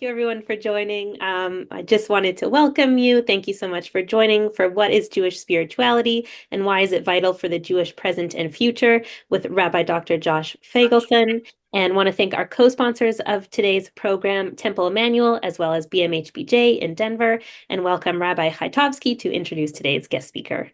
you everyone for joining. I just wanted to welcome you. Thank you so much for joining for What is Jewish Spirituality and Why is it Vital for the Jewish Present and Future with Rabbi Dr. Josh Feigelson. And want to thank our co-sponsors of today's program, Temple Emmanuel, as well as BMHBJ in Denver, and welcome Rabbi Chaitovsky to introduce today's guest speaker.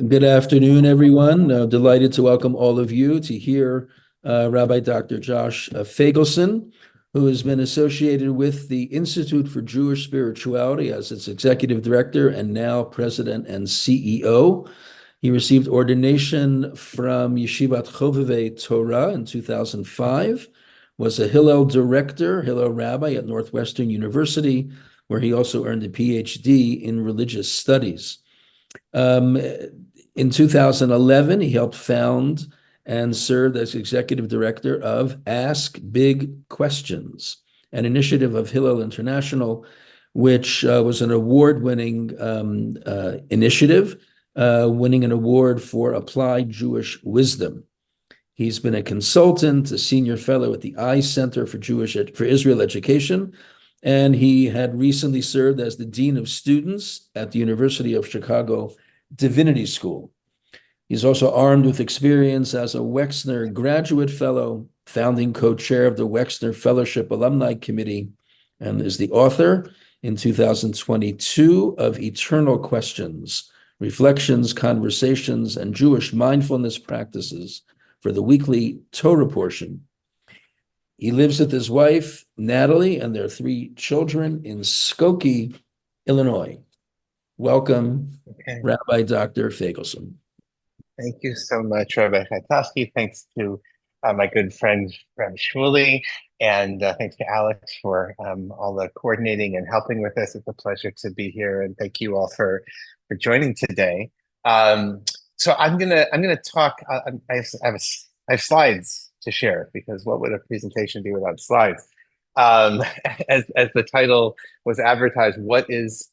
Good afternoon, everyone. Delighted to welcome all of you to hear Rabbi Dr. Josh Feigelson, who has been associated with the Institute for Jewish Spirituality as its executive director and now president and CEO. He received ordination from Yeshivat Chovevei Torah in 2005, was a Hillel director, Hillel Rabbi at Northwestern University, where he also earned a PhD in religious studies. In 2011, he helped found and served as executive director of Ask Big Questions, an initiative of Hillel International, which was an award-winning initiative, winning an award for applied Jewish wisdom. He's been a consultant, a senior fellow at the iCenter for Israel Education, and he had recently served as the Dean of Students at the University of Chicago Divinity School. He's also armed with experience as a Wexner Graduate Fellow, founding co-chair of the Wexner Fellowship Alumni Committee, and is the author in 2022 of Eternal Questions, Reflections, Conversations, and Jewish Mindfulness Practices for the Weekly Torah Portion. He lives with his wife, Natalie, and their 3 children in Skokie, Illinois. Welcome, Rabbi Dr. Feigelson. Thank you so much, Rabbi Chaitovsky. Thanks to my good friend, Rabbi Shmuley, and thanks to Alex for all the coordinating and helping with this. It's a pleasure to be here, and thank you all for joining today. So I'm gonna talk. I have slides to share, because what would a presentation be without slides? As the title was advertised, what is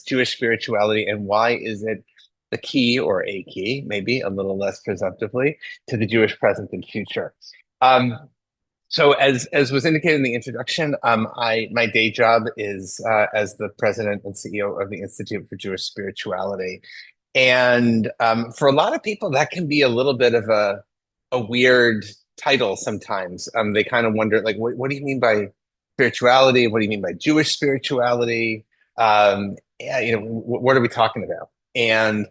Jewish spirituality, and why is it the key, or a key, maybe a little less presumptively, to the Jewish present and future? So as was indicated in the introduction, my day job is as the president and CEO of the Institute for Jewish Spirituality. And for a lot of people, that can be a little bit of a weird title sometimes. They kind of wonder, like, what do you mean by spirituality? What do you mean by Jewish spirituality? What are we talking about? And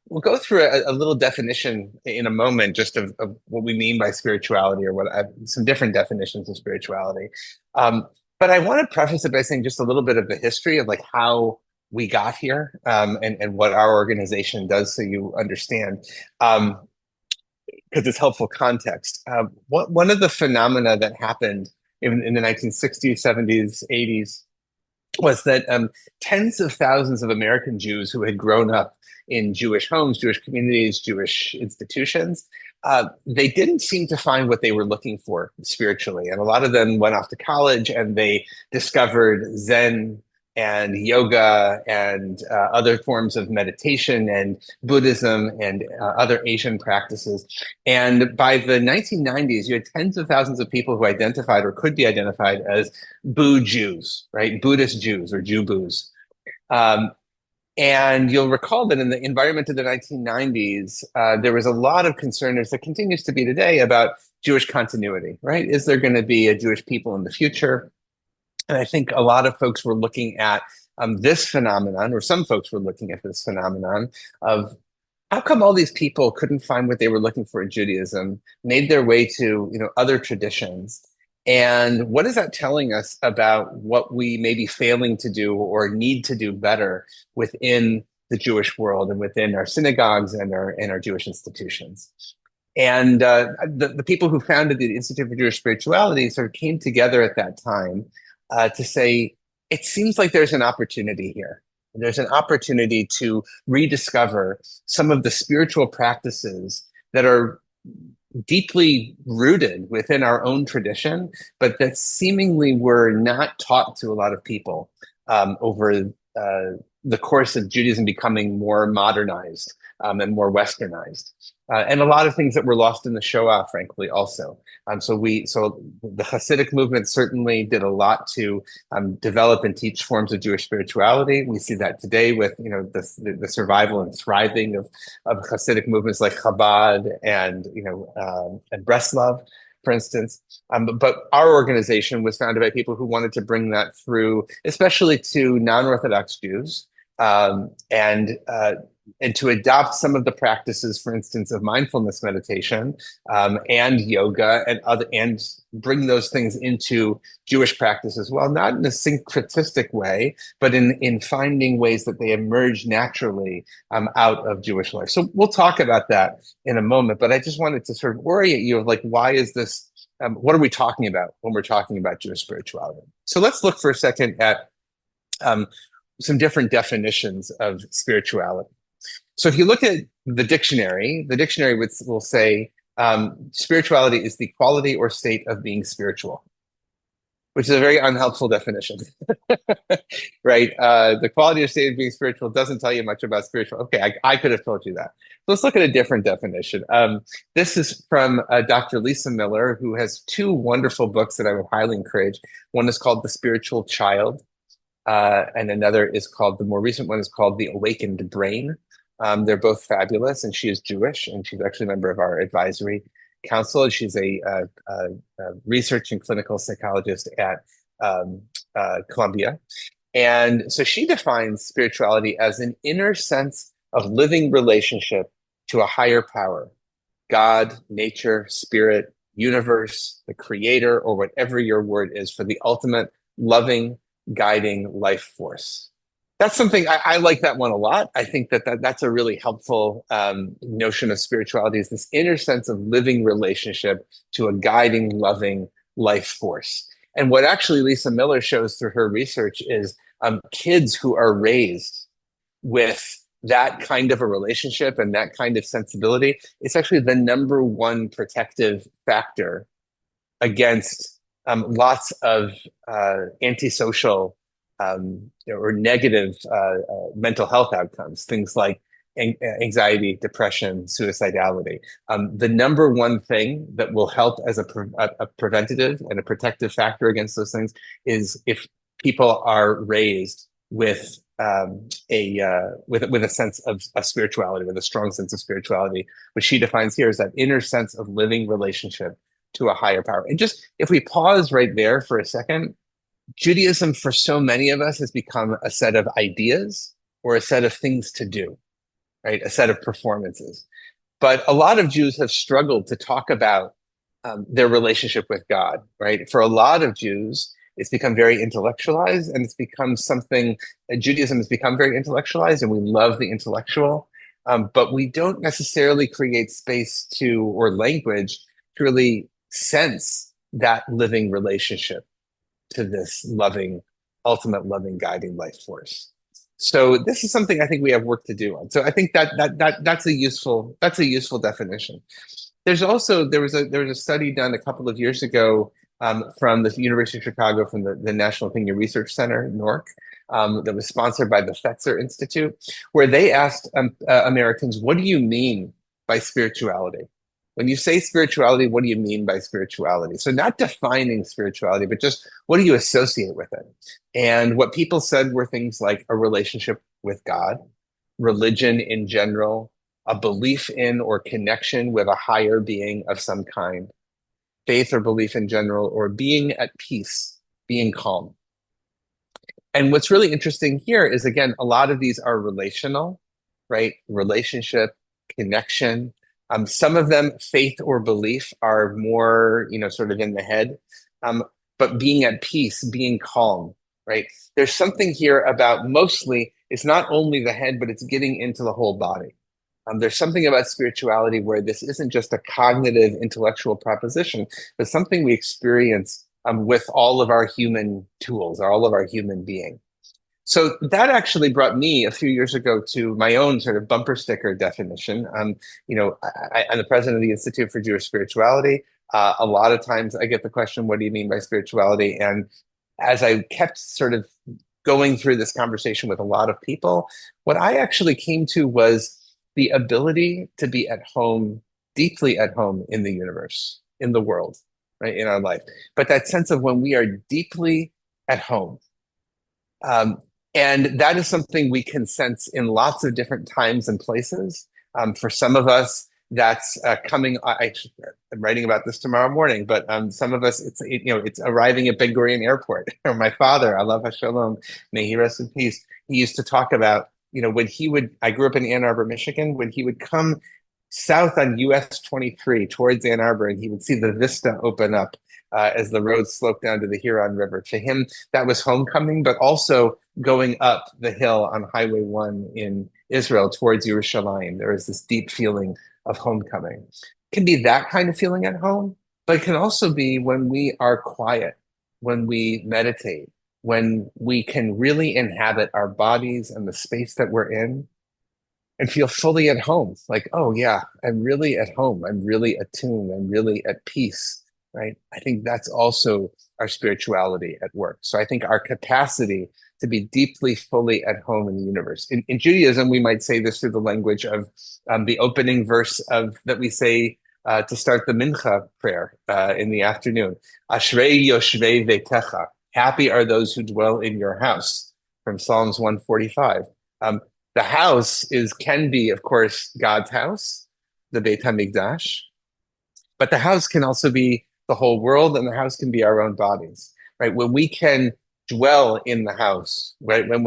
we'll go through a little definition in a moment, just of what we mean by spirituality, or some different definitions of spirituality. But I want to preface it by saying just a little bit of the history of, like, how we got here, and what our organization does, so you understand, because it's helpful context. One of the phenomena that happened in the 1960s, 70s, 80s was that tens of thousands of American Jews who had grown up in Jewish homes, Jewish communities, Jewish institutions, they didn't seem to find what they were looking for spiritually. And a lot of them went off to college, and they discovered Zen and yoga and other forms of meditation and Buddhism and other Asian practices. And by the 1990s, you had tens of thousands of people who identified, or could be identified, as Boo Jews, right? Buddhist Jews, or Jew Boos. And you'll recall that in the environment of the 1990s, there was a lot of concern, as there continues to be today, about Jewish continuity, right? Is there going to be a Jewish people in the future? And I think a lot of folks were looking at this phenomenon, or some folks were looking at this phenomenon of, how come all these people couldn't find what they were looking for in Judaism, made their way to other traditions? And what is that telling us about what we may be failing to do, or need to do better, within the Jewish world and within our synagogues and our Jewish institutions? And the people who founded the Institute for Jewish Spirituality sort of came together at that time to say, it seems like there's an opportunity here. There's an opportunity to rediscover some of the spiritual practices that are deeply rooted within our own tradition, but that seemingly were not taught to a lot of people over the course of Judaism becoming more modernized and more westernized. and a lot of things that were lost in the Shoah, frankly, also. So the Hasidic movement certainly did a lot to develop and teach forms of Jewish spirituality. We see that today with the survival and thriving of Hasidic movements like Chabad and Breslov, for instance. But our organization was founded by people who wanted to bring that through, especially to non-Orthodox Jews, and to adopt some of the practices, for instance, of mindfulness meditation and yoga and bring those things into Jewish practice as well, not in a syncretistic way, but in finding ways that they emerge naturally out of Jewish life. So we'll talk about that in a moment, but I just wanted to sort of orient you of like, why is this, what are we talking about when we're talking about Jewish spirituality? So let's look for a second at some different definitions of spirituality. So if you look at the dictionary will say spirituality is the quality or state of being spiritual, which is a very unhelpful definition, right? The quality or state of being spiritual doesn't tell you much about spiritual. Okay, I could have told you that. So let's look at a different definition. This is from Dr. Lisa Miller, who has two wonderful books that I would highly encourage. One is called The Spiritual Child, and another is called, the more recent one is called The Awakened Brain. They're both fabulous, and she is Jewish, and she's actually a member of our advisory council. And she's a research and clinical psychologist at Columbia. And so she defines spirituality as an inner sense of living relationship to a higher power, God, nature, spirit, universe, the creator, or whatever your word is for the ultimate loving, guiding life force. That's something I like that one a lot. I think that's a really helpful notion of spirituality, is this inner sense of living relationship to a guiding, loving life force. And what actually Lisa Miller shows through her research is kids who are raised with that kind of a relationship and that kind of sensibility, it's actually the number one protective factor against lots of antisocial or negative mental health outcomes, things like anxiety, depression, suicidality. The number one thing that will help as a preventative and a protective factor against those things is if people are raised with a sense of spirituality, with a strong sense of spirituality, which she defines here as that inner sense of living relationship to a higher power. And just if we pause right there for a second, Judaism for so many of us has become a set of ideas or a set of things to do, right? A set of performances. But a lot of Jews have struggled to talk about their relationship with God, right? For a lot of Jews, it's become very intellectualized, and it's become something, Judaism has become very intellectualized, and we love the intellectual, but we don't necessarily create space to, or language to really sense that living relationship to this loving, ultimate loving, guiding life force. So this is something I think we have work to do on. So I think that's a useful definition. There was a study done a couple of years ago from the University of Chicago, from the National Opinion Research Center, NORC, that was sponsored by the Fetzer Institute, where they asked Americans, what do you mean by spirituality? When you say spirituality, what do you mean by spirituality? So not defining spirituality, but just what do you associate with it? And what people said were things like a relationship with God, religion in general, a belief in or connection with a higher being of some kind, faith or belief in general, or being at peace, being calm. And what's really interesting here is, again, a lot of these are relational, right? Relationship, connection. Some of them, faith or belief, are more, sort of in the head, but being at peace, being calm, right? There's something here about, mostly, it's not only the head, but it's getting into the whole body. There's something about spirituality where this isn't just a cognitive, intellectual proposition, but something we experience with all of our human tools, all of our human being. So that actually brought me a few years ago to my own sort of bumper sticker definition. I'm the president of the Institute for Jewish Spirituality. A lot of times I get the question, what do you mean by spirituality? And as I kept sort of going through this conversation with a lot of people, what I actually came to was the ability to be at home deeply at home in the universe, in the world, right, in our life. But that sense of when we are deeply at home. And that is something we can sense in lots of different times and places. For some of us, that's coming. I'm writing about this tomorrow morning, but some of us, it's arriving at Ben Gurion Airport. Or my father, alav hashalom, may he rest in peace. He used to talk about, when he would. I grew up in Ann Arbor, Michigan. When he would come south on US 23 towards Ann Arbor, and he would see the vista open up as the road sloped down to the Huron River. To him, that was homecoming, but also going up the hill on Highway 1 in Israel towards Yerushalayim. There is this deep feeling of homecoming. It can be that kind of feeling at home, but it can also be when we are quiet, when we meditate, when we can really inhabit our bodies and the space that we're in and feel fully at home. Like, oh yeah, I'm really at home. I'm really attuned. I'm really at peace, right? I think that's also our spirituality at work. So I think our capacity to be deeply, fully at home in the universe. In Judaism, we might say this through the language of the opening verse that we say to start the mincha prayer in the afternoon. Ashrei yoshvei vetecha. Happy are those who dwell in your house, from Psalms 145. The house can be, of course, God's house, the Beit HaMikdash, but the house can also be the whole world, and the house can be our own bodies, right? When we can dwell in the house, right? When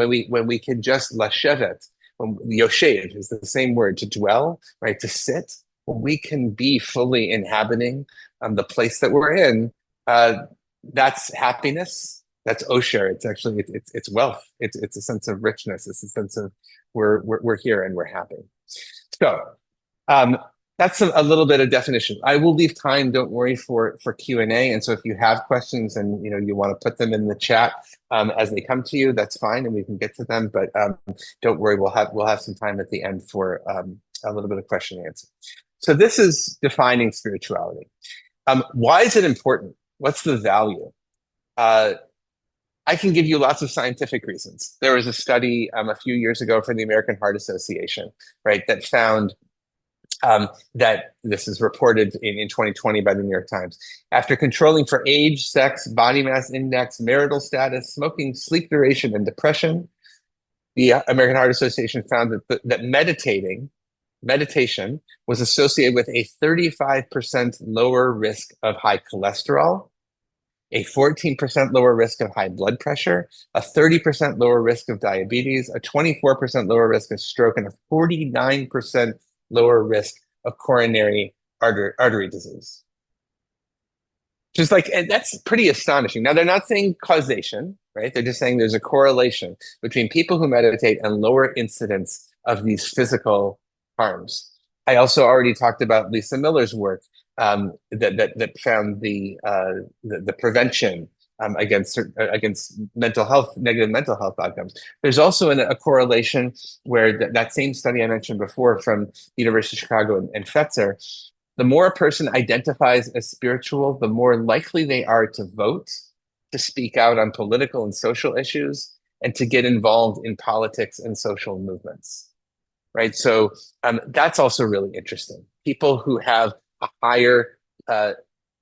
we can just lashevet, when yoshev is the same word, to dwell, right? To sit. When we can be fully inhabiting the place that we're in, that's happiness. That's osher. It's actually it's wealth. It's a sense of richness. It's a sense of we're here and we're happy. So that's a little bit of definition. I will leave time, don't worry, for Q&A. And so if you have questions and you want to put them in the chat as they come to you, that's fine, and we can get to them. But don't worry, we'll have some time at the end for a little bit of question and answer. So this is defining spirituality. Why is it important? What's the value? I can give you lots of scientific reasons. There was a study a few years ago from the American Heart Association, right, that found that this is reported in 2020 by the New York Times. After controlling for age, sex, body mass index, marital status, smoking, sleep duration, and depression, the American Heart Association found that meditation was associated with a 35% lower risk of high cholesterol, a 14% lower risk of high blood pressure, a 30% lower risk of diabetes, a 24% lower risk of stroke, and a 49% lower risk of coronary artery disease. Just like, and that's pretty astonishing. Now, they're not saying causation, right? They're just saying there's a correlation between people who meditate and lower incidence of these physical harms. I also already talked about Lisa Miller's work that found the prevention against mental health, negative mental health outcomes. There's also a correlation where that same study I mentioned before from the University of Chicago and Fetzer, the more a person identifies as spiritual, the more likely they are to vote, to speak out on political and social issues, and to get involved in politics and social movements, right? So that's also really interesting. People who have a higher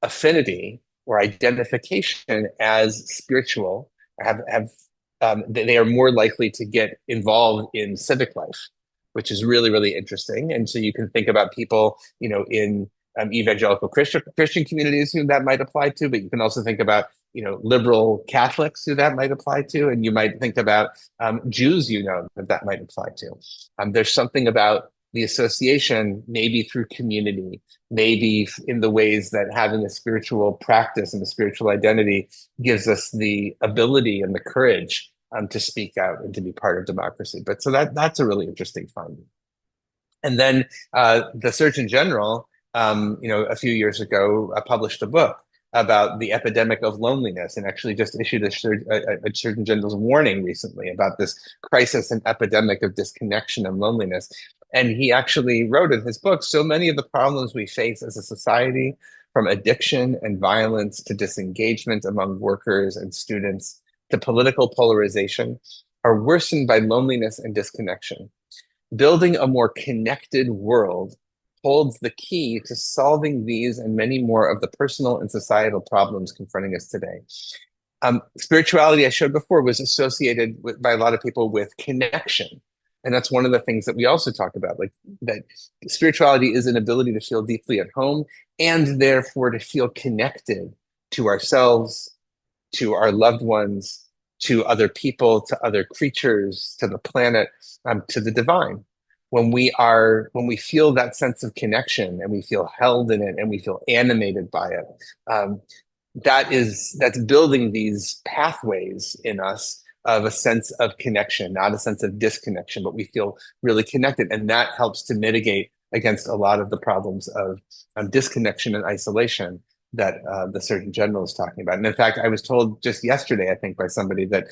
affinity or identification as spiritual they are more likely to get involved in civic life, which is really, really interesting. And so you can think about people, in evangelical Christian communities who that might apply to, but you can also think about, liberal Catholics who that might apply to, and you might think about Jews, that might apply to. There's something about the association, maybe through community, maybe in the ways that having a spiritual practice and a spiritual identity gives us the ability and the courage to speak out and to be part of democracy. But so that's a really interesting finding. And then the Surgeon General, a few years ago, published a book about the epidemic of loneliness, and actually just issued a Surgeon General's warning recently about this crisis and epidemic of disconnection and loneliness. And he actually wrote in his book, so many of the problems we face as a society, from addiction and violence to disengagement among workers and students to political polarization, are worsened by loneliness and disconnection. Building a more connected world holds the key to solving these and many more of the personal and societal problems confronting us today. Spirituality, I showed before, was associated by a lot of people with connection. And that's one of the things that we also talk about, like that spirituality is an ability to feel deeply at home and therefore to feel connected to ourselves, to our loved ones, to other people, to other creatures, to the planet, to the divine. When we feel that sense of connection and we feel held in it and we feel animated by it, that's building these pathways in us of a sense of connection, not a sense of disconnection, but we feel really connected. And that helps to mitigate against a lot of the problems of disconnection and isolation that the Surgeon General is talking about. And in fact, I was told just yesterday, I think, by somebody that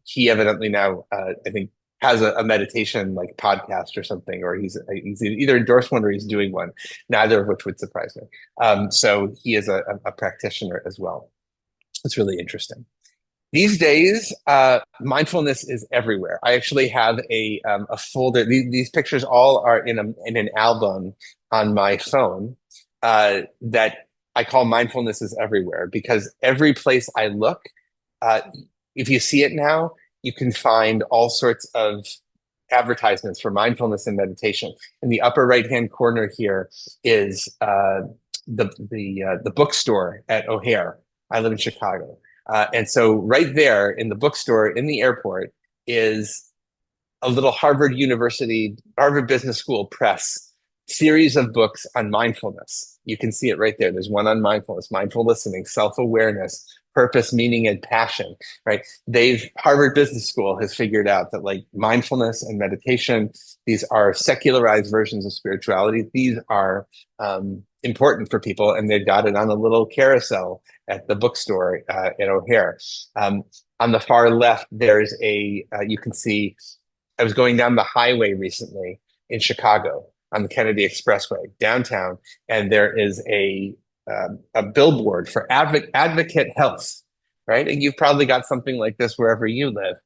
he evidently now, I think, has a meditation like podcast or something, or he's either endorsed one or he's doing one, neither of which would surprise me. So he is a practitioner as well. It's really interesting. These days, mindfulness is everywhere. I actually have a folder. These pictures all are in an album on my phone that I call Mindfulness is Everywhere, because every place I look, if you see it now, you can find all sorts of advertisements for mindfulness and meditation. In the upper right-hand corner here is the bookstore at O'Hare. I live in Chicago. And so right there in the bookstore in the airport is a little Harvard Business School Press series of books on mindfulness. You can see it right there. There's one on mindfulness, mindful listening, self-awareness, purpose, meaning, and passion, right? Harvard Business School has figured out that like mindfulness and meditation, these are secularized versions of spirituality. These are important for people, and they've got it on a little carousel at the bookstore at O'Hare. On the far left, there's you can see, I was going down the highway recently in Chicago on the Kennedy Expressway downtown, and there is a billboard for Advocate Health, right? And you've probably got something like this wherever you live.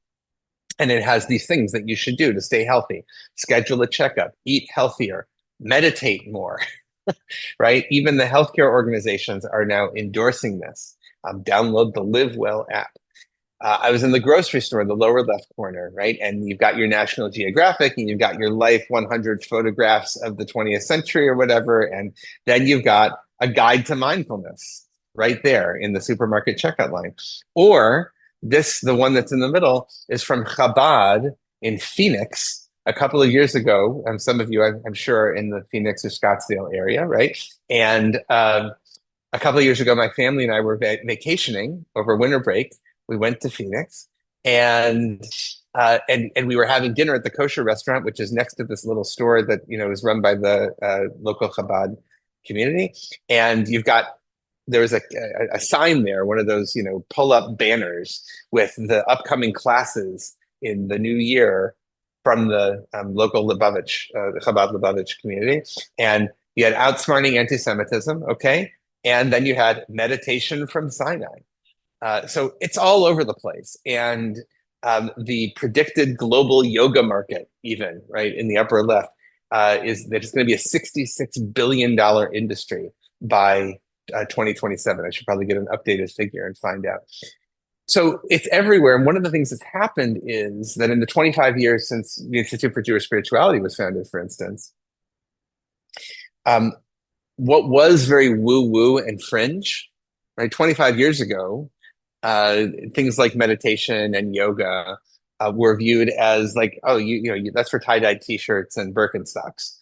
And it has these things that you should do to stay healthy. Schedule a checkup, eat healthier, meditate more, right? Even the healthcare organizations are now endorsing this. Download the Live Well app. I was in the grocery store in the lower left corner, right? And you've got your National Geographic and you've got your Life 100 photographs of the 20th century or whatever. And then you've got a guide to mindfulness right there in the supermarket checkout line. Or the one that's in the middle is from Chabad in Phoenix a couple of years ago. Some of you, I'm sure, are in the Phoenix or Scottsdale area, right? And a couple of years ago, my family and I were vacationing over winter break. We went to Phoenix, and we were having dinner at the kosher restaurant, which is next to this little store that is run by the local Chabad community. And there was a sign there, one of those pull-up banners with the upcoming classes in the new year from the local Lubavitch, the Chabad Lubavitch community. And you had outsmarting anti-Semitism, okay, and then you had meditation from Sinai. So it's all over the place. And the predicted global yoga market, even, right, in the upper left, is that it's going to be a $66 billion industry by 2027. I should probably get an updated figure and find out. So it's everywhere. And one of the things that's happened is that in the 25 years since the Institute for Jewish Spirituality was founded, for instance, what was very woo-woo and fringe, right, 25 years ago, things like meditation and yoga were viewed as like, oh, that's for tie-dyed t-shirts and Birkenstocks.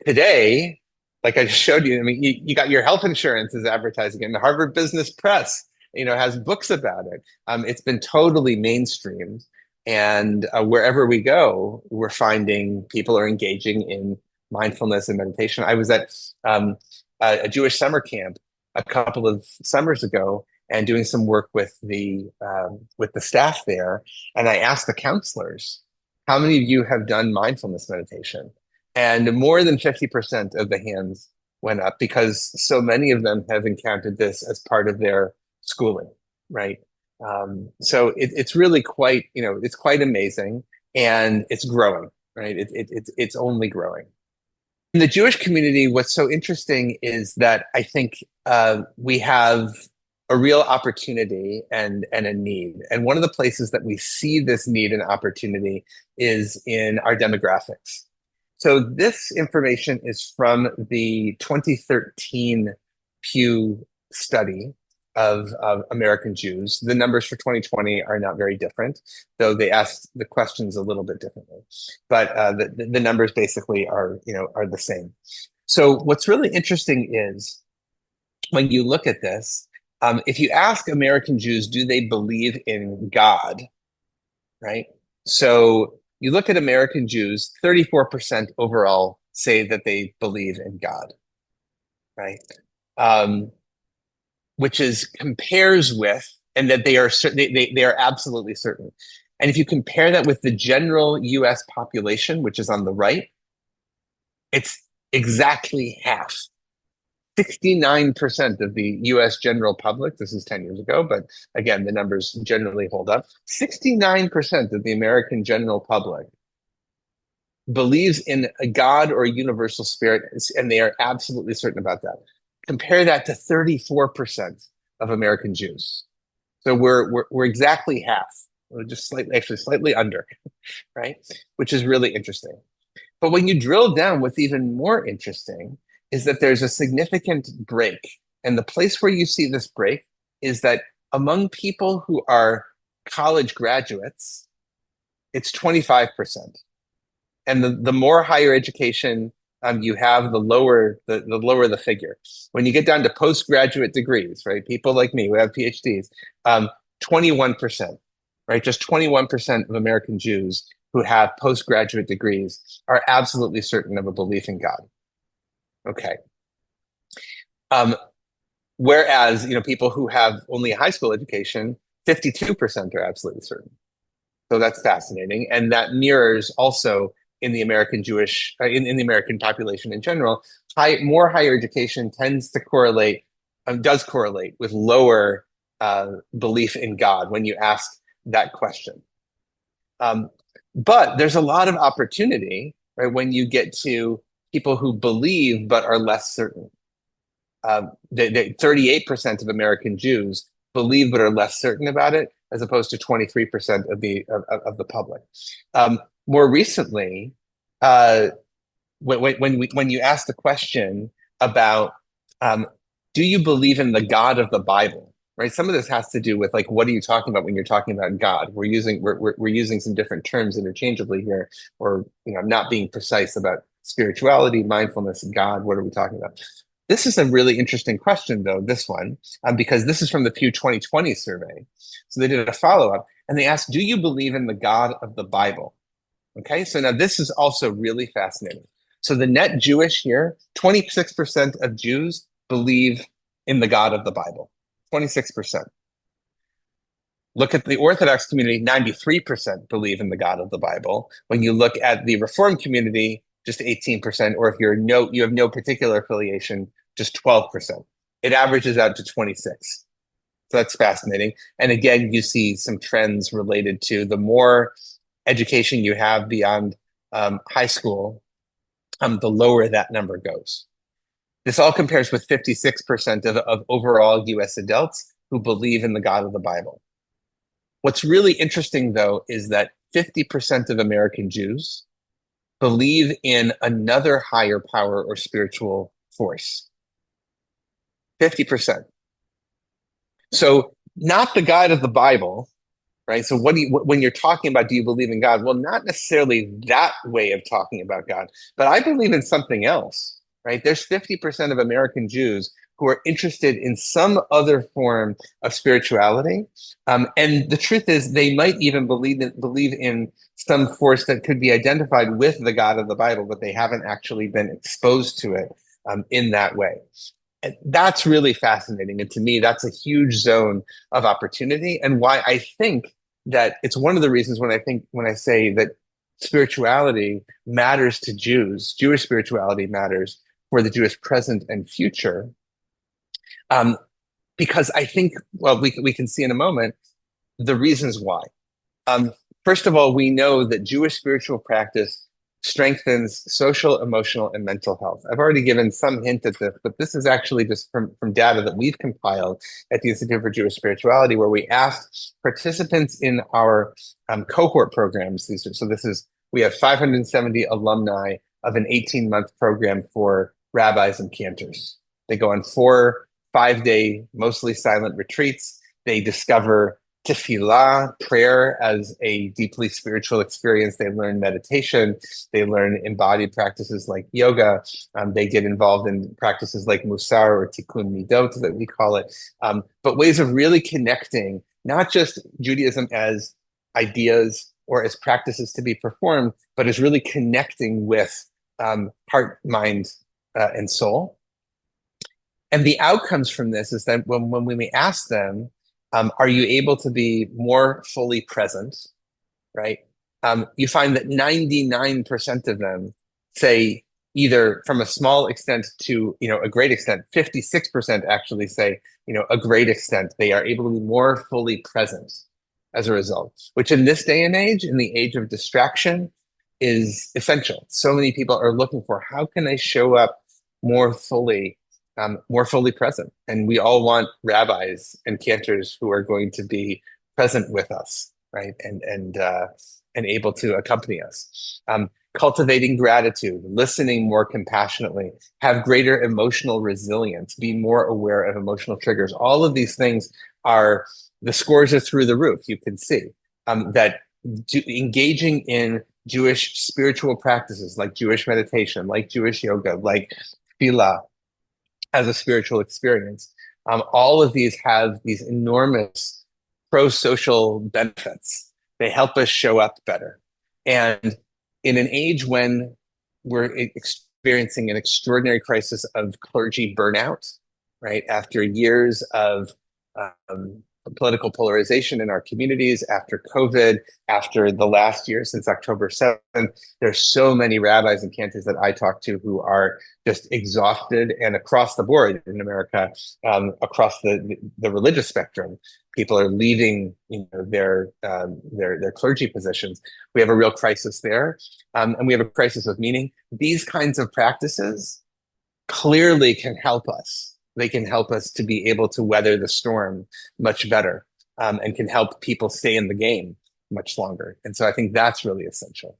Today, like I just showed you, I mean, you got your health insurance is advertising it, and the Harvard Business Press, has books about it. It's been totally mainstreamed, and wherever we go, we're finding people are engaging in mindfulness and meditation. I was at a Jewish summer camp a couple of summers ago, and doing some work with the staff there. And I asked the counselors, how many of you have done mindfulness meditation? And more than 50% of the hands went up, because so many of them have encountered this as part of their schooling, right? So it's really quite, it's quite amazing, and it's growing, right? It's only growing. In the Jewish community, what's so interesting is that I think we have a real opportunity and a need. And one of the places that we see this need and opportunity is in our demographics. So this information is from the 2013 Pew study of American Jews. The numbers for 2020 are not very different, though they asked the questions a little bit differently. But the numbers basically are the same. So what's really interesting is when you look at this, if you ask American Jews, do they believe in God, right? So you look at American Jews, 34% overall say that they believe in God, right? Which compares with, and that they are they are absolutely certain. And if you compare that with the general US population, which is on the right, it's exactly half. 69% of the US general public, this is 10 years ago, but again, the numbers generally hold up. 69% of the American general public believes in a God or a universal spirit, and they are absolutely certain about that. Compare that to 34% of American Jews. So we're exactly half, we're just slightly under, right? Which is really interesting. But when you drill down, what's even more interesting is that there's a significant break. And the place where you see this break is that among people who are college graduates, it's 25%. And the more higher education you have, the lower the figure. When you get down to postgraduate degrees, right? People like me who have PhDs, 21%, right? Just 21% of American Jews who have postgraduate degrees are absolutely certain of a belief in God. Okay. Whereas, people who have only a high school education, 52% are absolutely certain. So that's fascinating. And that mirrors also in the American Jewish, in the American population in general, more higher education does correlate with lower belief in God when you ask that question. But there's a lot of opportunity, right, when you get to people who believe but are less certain. 38% of American Jews believe but are less certain about it, as opposed to 23% of the public. More recently, when you ask the question about do you believe in the God of the Bible, right? Some of this has to do with like, what are you talking about when you're talking about God? We're using some different terms interchangeably here, or not being precise about spirituality, mindfulness, God. What are we talking about? This is a really interesting question, though, this one, because this is from the Pew 2020 survey. So they did a follow-up, and they asked, do you believe in the God of the Bible? Okay, so now this is also really fascinating. So the net Jewish here, 26% of Jews believe in the God of the Bible. 26%. Look at the Orthodox community, 93% believe in the God of the Bible. When you look at the Reform community, just 18%, or if you have no particular affiliation, just 12%. It averages out to 26. So that's fascinating. And again, you see some trends related to the more education you have beyond high school, the lower that number goes. This all compares with 56% of overall US adults who believe in the God of the Bible. What's really interesting, though, is that 50% of American Jews believe in another higher power or spiritual force. 50%. So not the God of the Bible, right? So when you're talking about, do you believe in God? Well, not necessarily that way of talking about God, but I believe in something else, right? There's 50% of American Jews who are interested in some other form of spirituality. And the truth is they might even believe in some force that could be identified with the God of the Bible, but they haven't actually been exposed to it in that way. And that's really fascinating. And to me, that's a huge zone of opportunity, and why I think that it's one of the reasons when I say that spirituality matters to Jews, Jewish spirituality matters for the Jewish present and future. Because I think, well, we can see in a moment the reasons why. First of all, we know that Jewish spiritual practice strengthens social, emotional, and mental health. I've already given some hint at this, but this is actually just from data that we've compiled at the Institute for Jewish Spirituality, where we asked participants in our cohort programs. We have 570 alumni of an 18-month program for rabbis and cantors. They go on 4 5-day, mostly silent retreats. They discover tefillah, prayer, as a deeply spiritual experience. They learn meditation. They learn embodied practices like yoga. They get involved in practices like musar or tikkun midot, that we call it, but ways of really connecting, not just Judaism as ideas or as practices to be performed, but as really connecting with heart, mind, and soul. And the outcomes from this is that when we ask them, are you able to be more fully present, right? You find that 99% of them say, either from a small extent to a great extent. 56% actually say a great extent. They are able to be more fully present as a result, which in this day and age, in the age of distraction, is essential. So many people are looking for, how can I show up more fully present? And we all want rabbis and cantors who are going to be present with us, right? And able to accompany us. Cultivating gratitude, listening more compassionately, have greater emotional resilience, be more aware of emotional triggers. All of these things the scores are through the roof. You can see that engaging in Jewish spiritual practices like Jewish meditation, like Jewish yoga, like tefillah, as a spiritual experience, all of these have these enormous pro-social benefits. They help us show up better. And in an age when we're experiencing an extraordinary crisis of clergy burnout, right, after years of political polarization in our communities, after COVID, after the last year since October 7th, there's so many rabbis and cantors that I talk to who are just exhausted, and across the board in America, across the religious spectrum, people are leaving their clergy positions. We have a real crisis there, and we have a crisis of meaning. These kinds of practices clearly can help us. They can help us to be able to weather the storm much better, and can help people stay in the game much longer. And so I think that's really essential.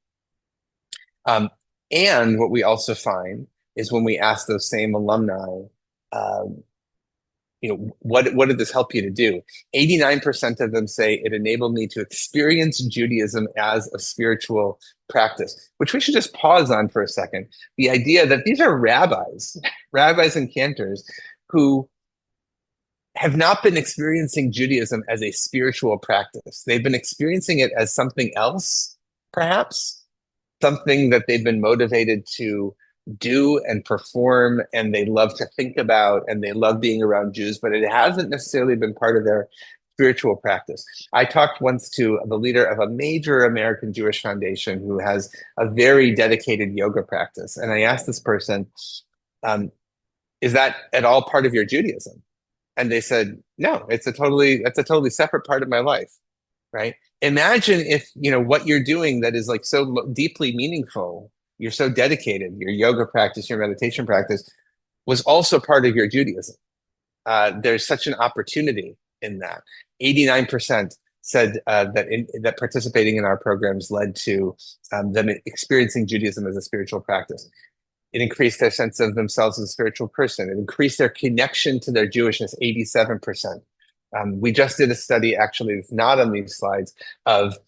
And what we also find is when we ask those same alumni, what did this help you to do? 89% of them say it enabled me to experience Judaism as a spiritual practice, which we should just pause on for a second. The idea that these are rabbis and cantors who have not been experiencing Judaism as a spiritual practice. They've been experiencing it as something else, perhaps, something that they've been motivated to do and perform, and they love to think about, and they love being around Jews, but it hasn't necessarily been part of their spiritual practice. I talked once to the leader of a major American Jewish foundation who has a very dedicated yoga practice. And I asked this person, is that at all part of your Judaism? And they said, no, that's a totally separate part of my life, right? Imagine if, what you're doing that is like so deeply meaningful, you're so dedicated, your yoga practice, your meditation practice was also part of your Judaism. There's such an opportunity in that. 89% said that participating in our programs led to them experiencing Judaism as a spiritual practice. It increased their sense of themselves as a spiritual person. It increased their connection to their Jewishness, 87%. We just did a study, actually, it's not on these slides, of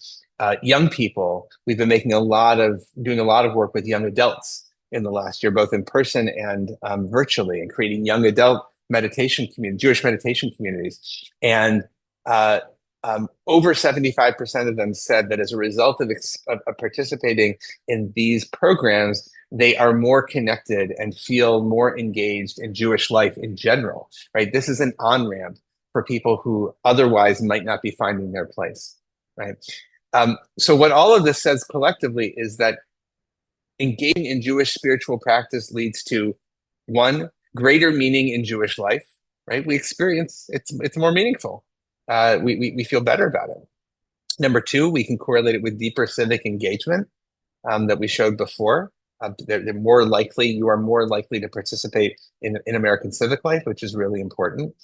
young people. We've been doing a lot of work with young adults in the last year, both in person and virtually, and creating young adult meditation communities, Jewish meditation communities. And over 75% of them said that as a result of participating in these programs, they are more connected and feel more engaged in Jewish life in general, right? This is an on-ramp for people who otherwise might not be finding their place, right? So what all of this says collectively is that engaging in Jewish spiritual practice leads to, one, greater meaning in Jewish life, right? We experience it's more meaningful. We feel better about it. Number two, we can correlate it with deeper civic engagement. that we showed before. They're more likely, you are more likely to participate in American civic life, which is really important.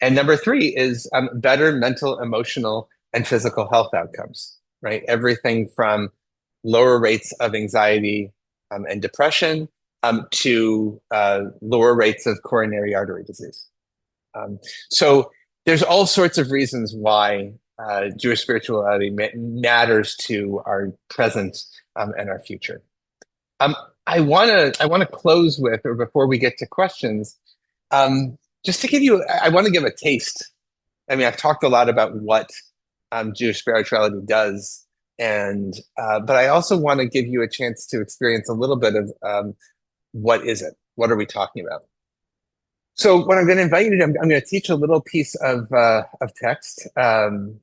And number three is better mental, emotional, and physical health outcomes, right? Everything from lower rates of anxiety and depression to lower rates of coronary artery disease. So there's all sorts of reasons why Jewish spirituality matters to our present and our future. I want to close with, or before we get to questions, just to give you, I want to give a taste. I mean, I've talked a lot about what Jewish spirituality does, and but I also want to give you a chance to experience a little bit of what is it? What are we talking about? So what I'm going to invite you to do, I'm going to teach a little piece of text, and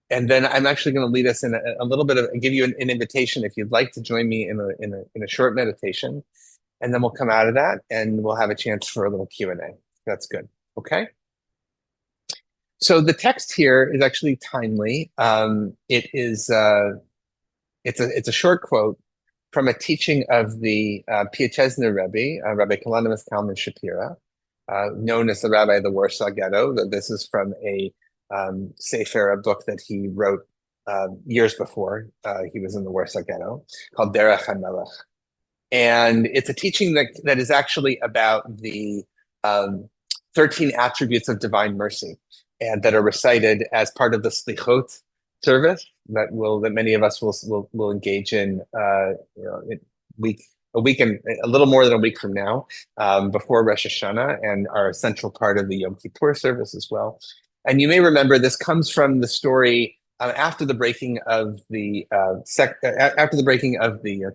then I'm actually going to lead us in a little bit of, give you an invitation if you'd like to join me in a short meditation, and then we'll come out of that and we'll have a chance for a little Q&A. That's good. Okay. So the text here is actually timely. It is it's a short quote from a teaching of the Piaczezny Rebbe, Rabbi Kalanimus Kalman Shapira, known as the Rabbi of the Warsaw Ghetto. This is from a sefer, a book that he wrote years before he was in the Warsaw Ghetto, called Derech HaMelech. And it's a teaching that is actually about the 13 attributes of divine mercy, and that are recited as part of the Slichot service that many of us will engage in, a little more than a week from now, before Rosh Hashanah, and are a central part of the Yom Kippur service as well. And you may remember this comes from the story after the breaking of the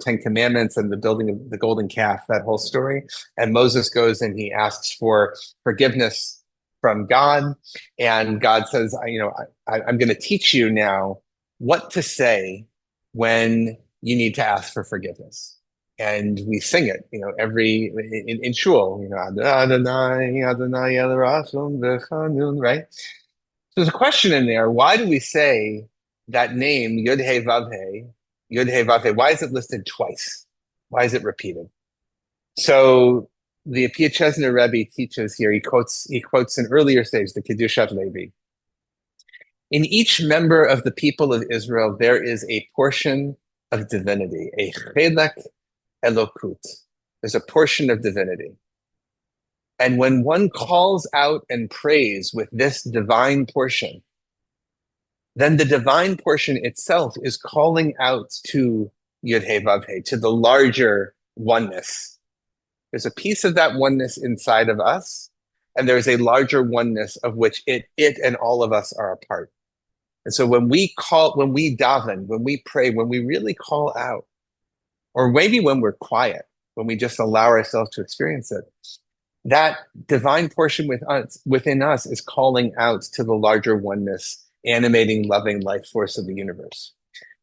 Ten Commandments and the building of the golden calf. That whole story, and Moses goes and he asks for forgiveness from God, and God says, I'm going to teach you now what to say when you need to ask for forgiveness. And we sing it, in shul, Adonai, Adonai El Rachum V'Chanun, right? So there's a question in there. Why do we say that name, Yud He Vav He, Yud He Vav He? Why is it listed twice? Why is it repeated? So the Piaczezny Rebbe teaches here, he quotes an earlier stage, the Kedushat Levi. In each member of the people of Israel, there is a portion of divinity, a chelek elokut. There's a portion of divinity. And when one calls out and prays with this divine portion, then the divine portion itself is calling out to Yud He Vav He, to the larger oneness. There's a piece of that oneness inside of us, and there's a larger oneness of which it and all of us are a part. And so when we daven, when we pray, when we really call out, or maybe when we're quiet, when we just allow ourselves to experience it, that divine portion within us is calling out to the larger oneness, animating, loving life force of the universe.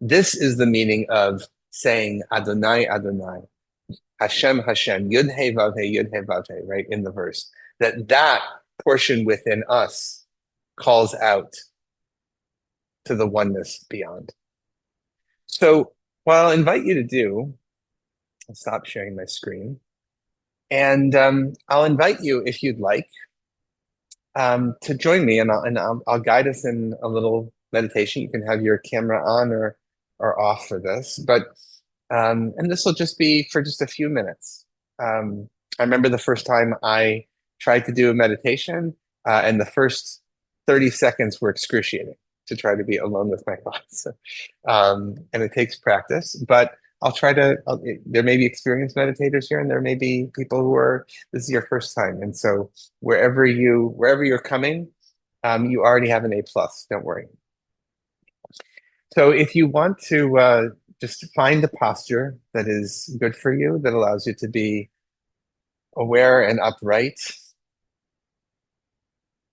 This is the meaning of saying Adonai, Adonai, Hashem, Hashem, Yud He Vav He, Yud He Vav He, right, in the verse. That portion within us calls out to the oneness beyond. So what I'll invite you to do, I'll stop sharing my screen, and I'll invite you, if you'd like, to join me, and I'll guide us in a little meditation. You can have your camera on or off for this, but and this will just be for just a few minutes. I remember the first time I tried to do a meditation, and the first 30 seconds were excruciating to try to be alone with my thoughts. And it takes practice, but I'll try to, there may be experienced meditators here, and there may be people who this is your first time. And so wherever you're coming, you already have an A+, don't worry. So if you want to just find a posture that is good for you, that allows you to be aware and upright.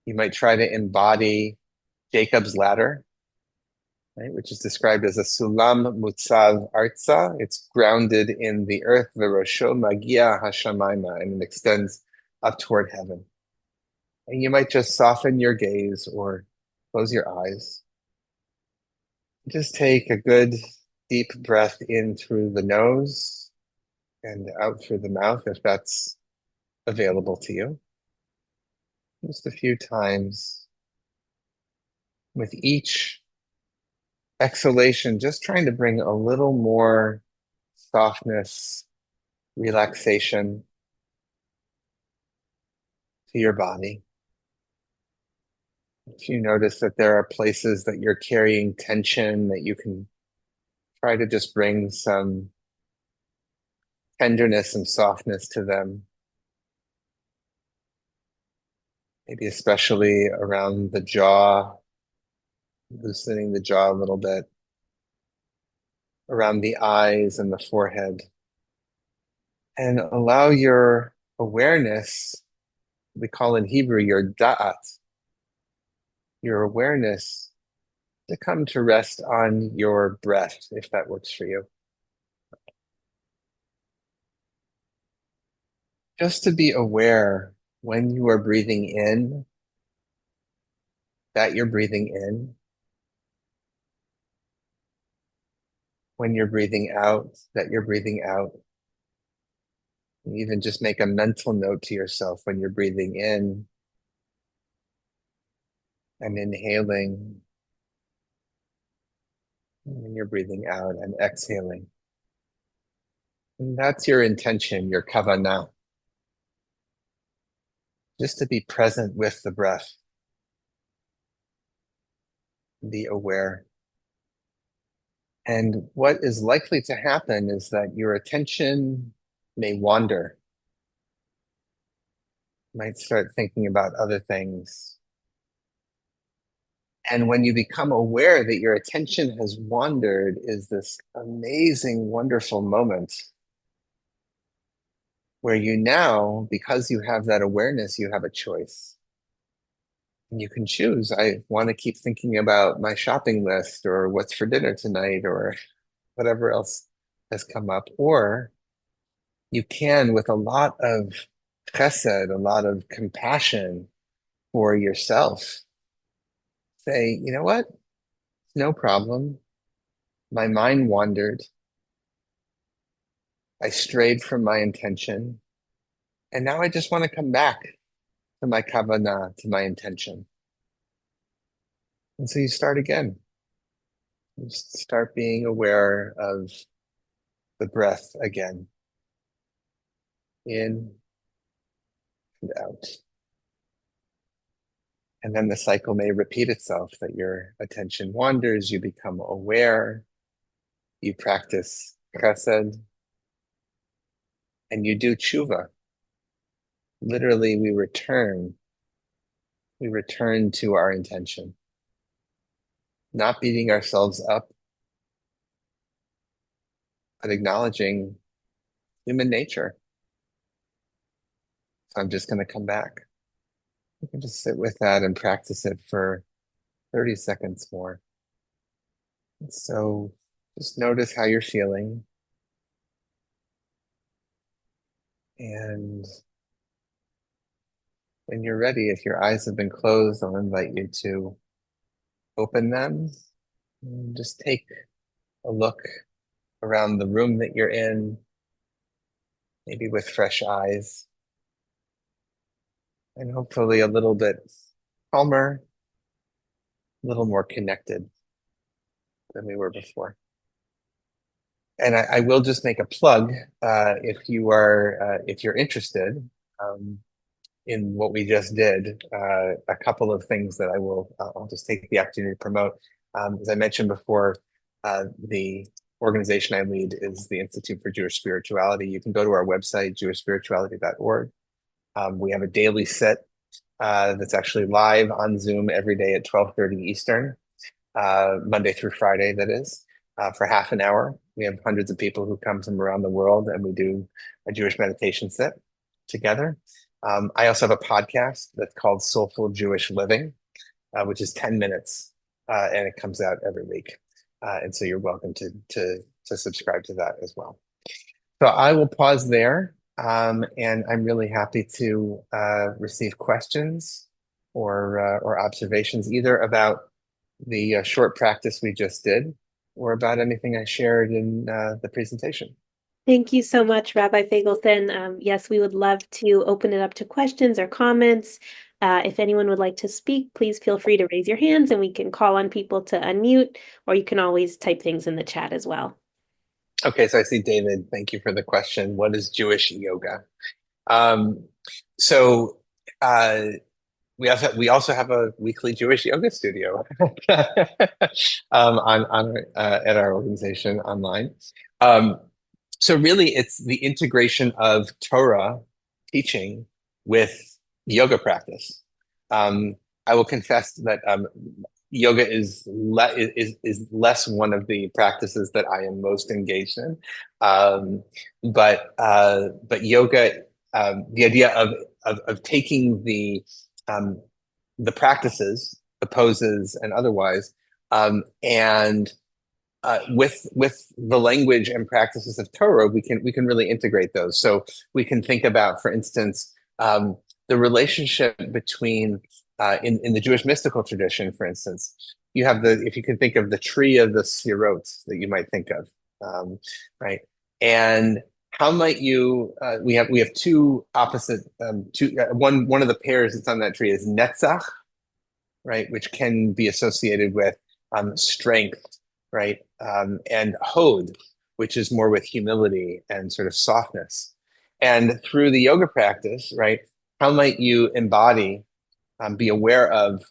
You might try to embody Jacob's ladder, right, which is described as a sulam mutzav artza. It's grounded in the earth, v'rosho magia hashamayma, and it extends up toward heaven. And you might just soften your gaze or close your eyes. Just take a good deep breath in through the nose and out through the mouth if that's available to you. Just a few times. With each exhalation, just trying to bring a little more softness, relaxation to your body. If you notice that there are places that you're carrying tension, that you can try to just bring some tenderness and softness to them. Maybe especially around the jaw, loosening the jaw a little bit, around the eyes and the forehead. And allow your awareness, we call in Hebrew your da'at, your awareness to come to rest on your breath, if that works for you. Just to be aware when you are breathing in, that you're breathing in. When you're breathing out, that you're breathing out. And even just make a mental note to yourself when you're breathing in and inhaling. And when you're breathing out and exhaling. And that's your intention, your kavanah. Just to be present with the breath. Be aware. And what is likely to happen is that your attention may wander. You might start thinking about other things. And when you become aware that your attention has wandered is this amazing, wonderful moment where you now, because you have that awareness, you have a choice. And you can choose. I want to keep thinking about my shopping list or what's for dinner tonight or whatever else has come up. Or you can, with a lot of chesed, a lot of compassion for yourself, say, you know what? No problem. My mind wandered. I strayed from my intention. And now I just want to come back to my kavanah, to my intention. And so you start again. You start being aware of the breath again. In and out. And then the cycle may repeat itself, that your attention wanders, you become aware, you practice chesed, and you do tshuva. Literally, we return to our intention, not beating ourselves up, but acknowledging human nature. So I'm just going to come back. You can just sit with that and practice it for 30 seconds more. So just notice how you're feeling. And when you're ready, if your eyes have been closed, I'll invite you to open them. And just take a look around the room that you're in, maybe with fresh eyes, and hopefully a little bit calmer, a little more connected than we were before. And I will just make a plug if you're interested in what we just did. A couple of things that I'll just take the opportunity to promote. As I mentioned before, the organization I lead is the Institute for Jewish Spirituality. You can go to our website, jewishspirituality.org. We have a daily sit that's actually live on Zoom every day at 12:30 Eastern, Monday through Friday, that is, for half an hour. We have hundreds of people who come from around the world, and we do a Jewish meditation sit together. I also have a podcast that's called Soulful Jewish Living, which is 10 minutes, and it comes out every week. And so you're welcome to subscribe to that as well. So I will pause there, and I'm really happy to receive questions or observations either about the short practice we just did, or about anything I shared in the presentation. Thank you so much, Rabbi Feigelson. Yes, we would love to open it up to questions or comments. If anyone would like to speak, please feel free to raise your hands and we can call on people to unmute, or you can always type things in the chat as well. Okay, so I see David. Thank you for the question. What is Jewish yoga? So we also have a weekly Jewish yoga studio at our organization online. So really, it's the integration of Torah teaching with yoga practice. I will confess that yoga is less one of the practices that I am most engaged in, but yoga, the idea of taking the practices, the poses, and otherwise, and with the language and practices of Torah, we can really integrate those. So we can think about, for instance, the relationship between in the Jewish mystical tradition, for instance, you have if you can think of the tree of the Sefirot that you might think of, right? And how might you? We have two opposite. One of the pairs that's on that tree is Netzach, right, which can be associated with strength, right, and Hod, which is more with humility and sort of softness. And through the yoga practice, right, how might you embody, be aware of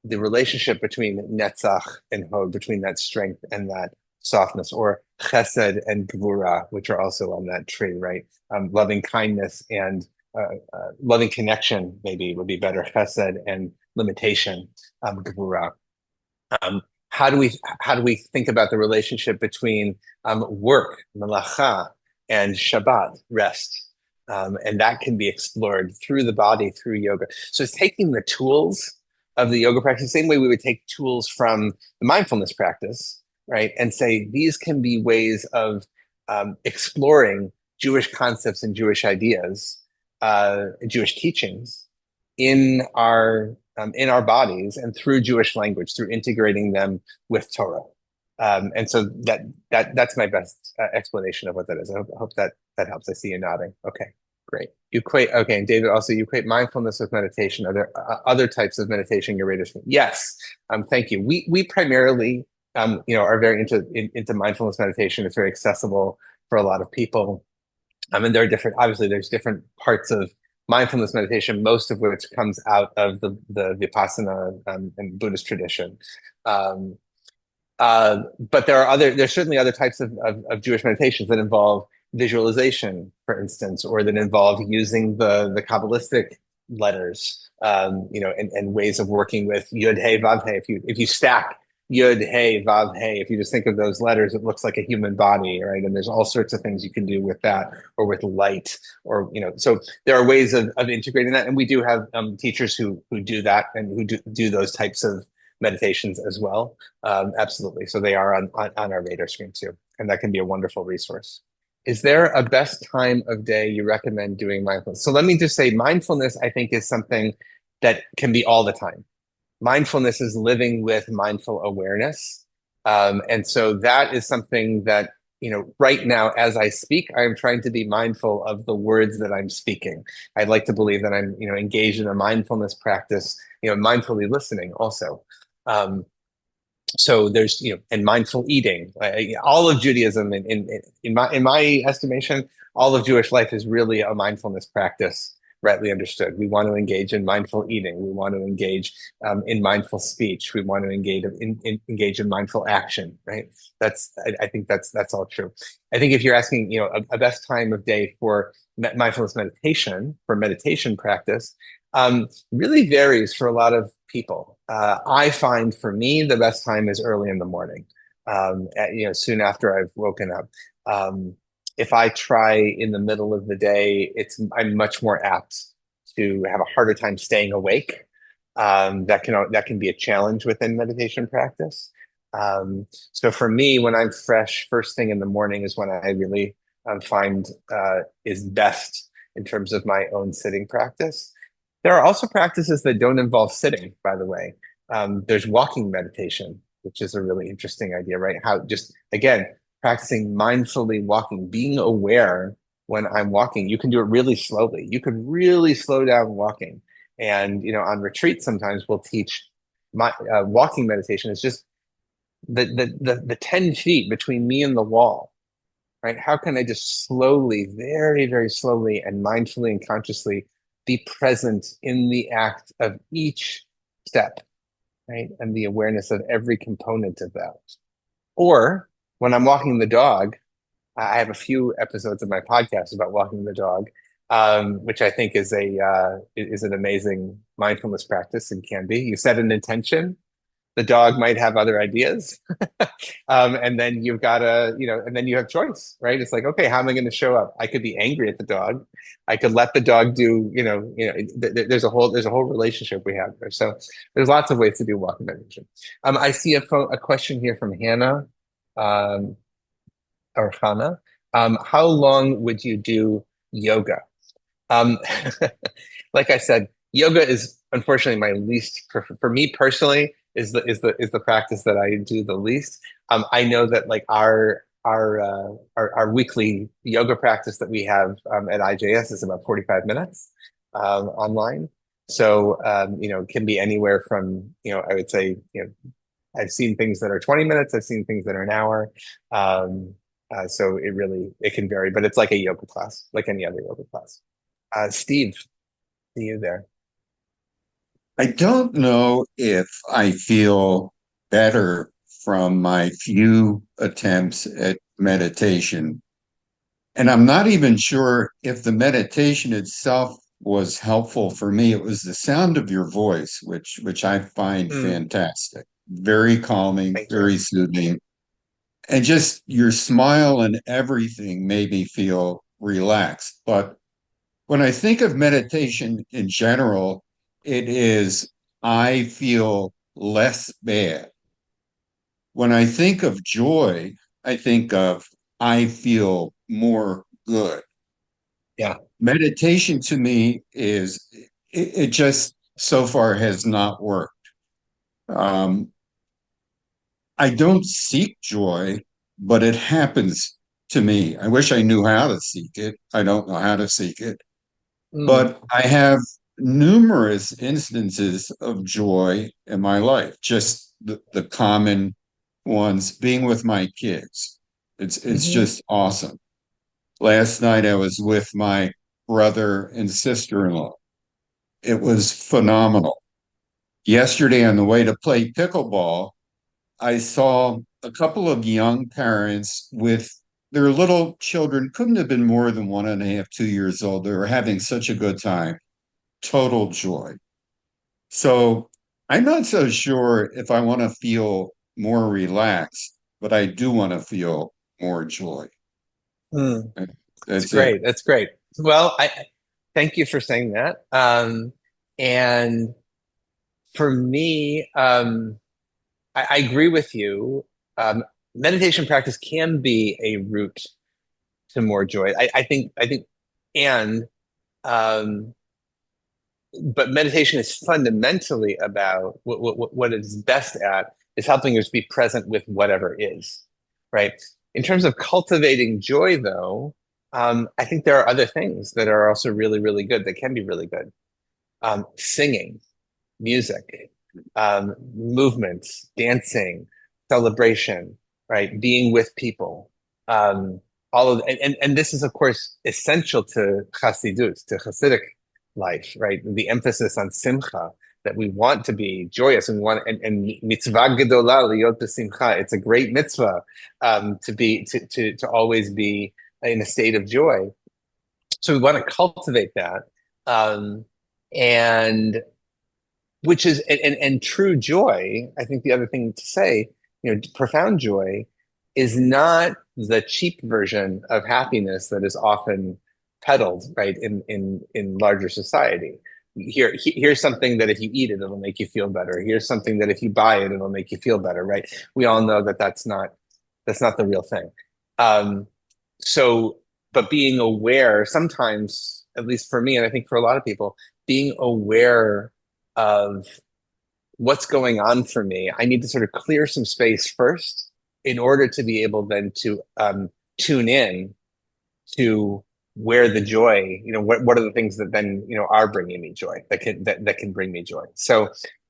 the relationship between Netzach and Hod, between that strength and that softness, or Chesed and Gvura, which are also on that tree, right? Loving kindness and loving connection, maybe would be better. Chesed and limitation, Gvura. How do we think about the relationship between work, melacha, and Shabbat, rest? And that can be explored through the body, through yoga. So it's taking the tools of the yoga practice, the same way we would take tools from the mindfulness practice, right? And say, these can be ways of exploring Jewish concepts and Jewish ideas, Jewish teachings in our bodies and through Jewish language, through integrating them with Torah. And so that's my best explanation of what that is. I hope that helps. I see you nodding. Okay, great. Okay, and David, also you equate mindfulness with meditation. Are there other types of meditation your radar screen? Yes, thank you. We primarily, are very into mindfulness meditation. It's very accessible for a lot of people. And there are obviously there's different parts of mindfulness meditation, most of which comes out of the Vipassana and Buddhist tradition. But there's certainly other types of Jewish meditations that involve visualization, for instance, or that involve using the Kabbalistic letters, and ways of working with Yud Hey Vav Hey. If you stack Yud Hey Vav Hey, if you just think of those letters, it looks like a human body, right? And there's all sorts of things you can do with that, or with light, or so there are ways of integrating that, and we do have teachers who do that and who do those types of meditations as well. Absolutely. So they are on our radar screen too. And that can be a wonderful resource. Is there a best time of day you recommend doing mindfulness? So let me just say, mindfulness, I think, is something that can be all the time. Mindfulness is living with mindful awareness. And so that is something that, right now, as I speak, I'm trying to be mindful of the words that I'm speaking. I'd like to believe that I'm, engaged in a mindfulness practice, mindfully listening also. So there's, and mindful eating. All of Judaism, in my estimation, all of Jewish life is really a mindfulness practice, rightly understood. We want to engage in mindful eating. We want to engage in mindful speech. We want to engage in mindful action. Right? I think that's all true. I think if you're asking, a best time of day for mindfulness meditation, for meditation practice, really varies for a lot of people. I find for me the best time is early in the morning, soon after I've woken up. If I try in the middle of the day, I'm much more apt to have a harder time staying awake. That can be a challenge within meditation practice. So for me, when I'm fresh, first thing in the morning is when I really find is best in terms of my own sitting practice. There are also practices that don't involve sitting, by the way. There's walking meditation, which is a really interesting idea, right? How just, again, practicing mindfully walking, being aware when I'm walking. You can do it really slowly. You could really slow down walking. And, on retreat, sometimes we'll teach walking meditation. It's just the 10 feet between me and the wall, right? How can I just slowly, very, very slowly and mindfully and consciously be present in the act of each step, right? And the awareness of every component of that. Or when I'm walking the dog, I have a few episodes of my podcast about walking the dog, which I think is an amazing mindfulness practice and can be. You set an intention. The dog might have other ideas, and then you've got and then you have choice, right? It's like, okay, how am I going to show up? I could be angry at the dog. I could let the dog do, there's a whole relationship we have there. So there's lots of ways to do walking meditation. I see a question here from Hannah, or Hannah. How long would you do yoga? Like I said, yoga is unfortunately my least, for me personally, is the practice that I do the least. I know that like our weekly yoga practice that we have at IJS is about 45 minutes online. So it can be anywhere from, I would say, I've seen things that are 20 minutes, I've seen things that are an hour. So it can vary, but it's like a yoga class, like any other yoga class. Steve, see you there. I don't know if I feel better from my few attempts at meditation. And I'm not even sure if the meditation itself was helpful for me. It was the sound of your voice, which I find fantastic. Very calming, very soothing. And just your smile and everything made me feel relaxed. But when I think of meditation in general, it is, I feel less bad. When I think of joy, I think of, I feel more good. Yeah. Meditation to me is, it just so far has not worked. I don't seek joy, but it happens to me. I wish I knew how to seek it. I don't know how to seek it. But I have numerous instances of joy in my life, just the common ones, being with my kids. It's just awesome. Last night I was with my brother and sister-in-law. It was phenomenal. Yesterday on the way to play pickleball, I saw a couple of young parents with their little children, couldn't have been more than 1.5, 2 years old. They were having such a good time. Total joy. So I'm not so sure if I want to feel more relaxed, but I do want to feel more joy. That's great. It. That's great. Well, I thank you for saying that. And for me, I agree with you. Meditation practice can be a route to more joy. I think, and but meditation is fundamentally about what it is best at is helping us be present with whatever is, right? In terms of cultivating joy, though, I think there are other things that are also really, really good, that can be really good. Singing, music, movement, dancing, celebration, right? Being with people, all of, and this is of course essential to Chassidut, to Hasidic life, right? The emphasis on simcha, that we want to be joyous and mitzvah gedola liyot b'simcha. It's a great mitzvah to always be in a state of joy. So we want to cultivate that, and which is and true joy. I think the other thing to say, profound joy is not the cheap version of happiness that is often peddled, right, in larger society. Here's something that if you eat it, it'll make you feel better. Here's something that if you buy it, it'll make you feel better, right? We all know that that's not the real thing. But being aware, sometimes, at least for me, and I think for a lot of people, being aware of what's going on for me, I need to sort of clear some space first in order to be able then to tune in to where the joy, what are the things that then, are bringing me joy, that can bring me joy. So,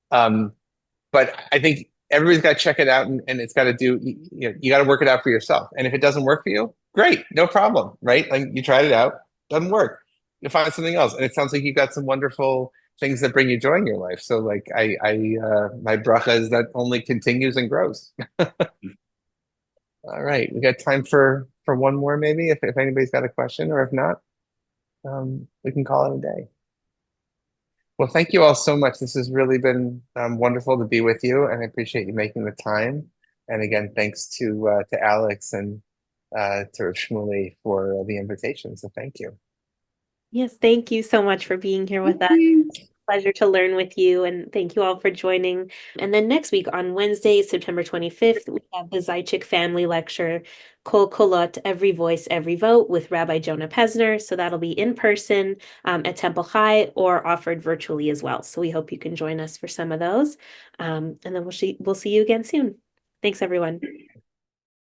but I think everybody's got to check it out, and it's got to you got to work it out for yourself. And if it doesn't work for you, great, no problem, right? Like, you tried it out, doesn't work, you'll find something else. And it sounds like you've got some wonderful things that bring you joy in your life. So like, my bracha is that only continues and grows. All right, we got time for one more, maybe, if anybody's got a question, or if not, we can call it a day. Well, thank you all so much. This has really been wonderful to be with you, and I appreciate you making the time. And again, thanks to Alex and to Rav Shmuley for the invitation. So thank you. Yes, thank you so much for being here with us. Pleasure to learn with you, and thank you all for joining. And then next week on Wednesday, September 25th, we have the Zaitchik Family Lecture, Kol Kolot, Every Voice, Every Vote, with Rabbi Jonah Pesner. So that'll be in person at Temple High, or offered virtually as well. So we hope you can join us for some of those. And then we'll see you again soon. Thanks, everyone.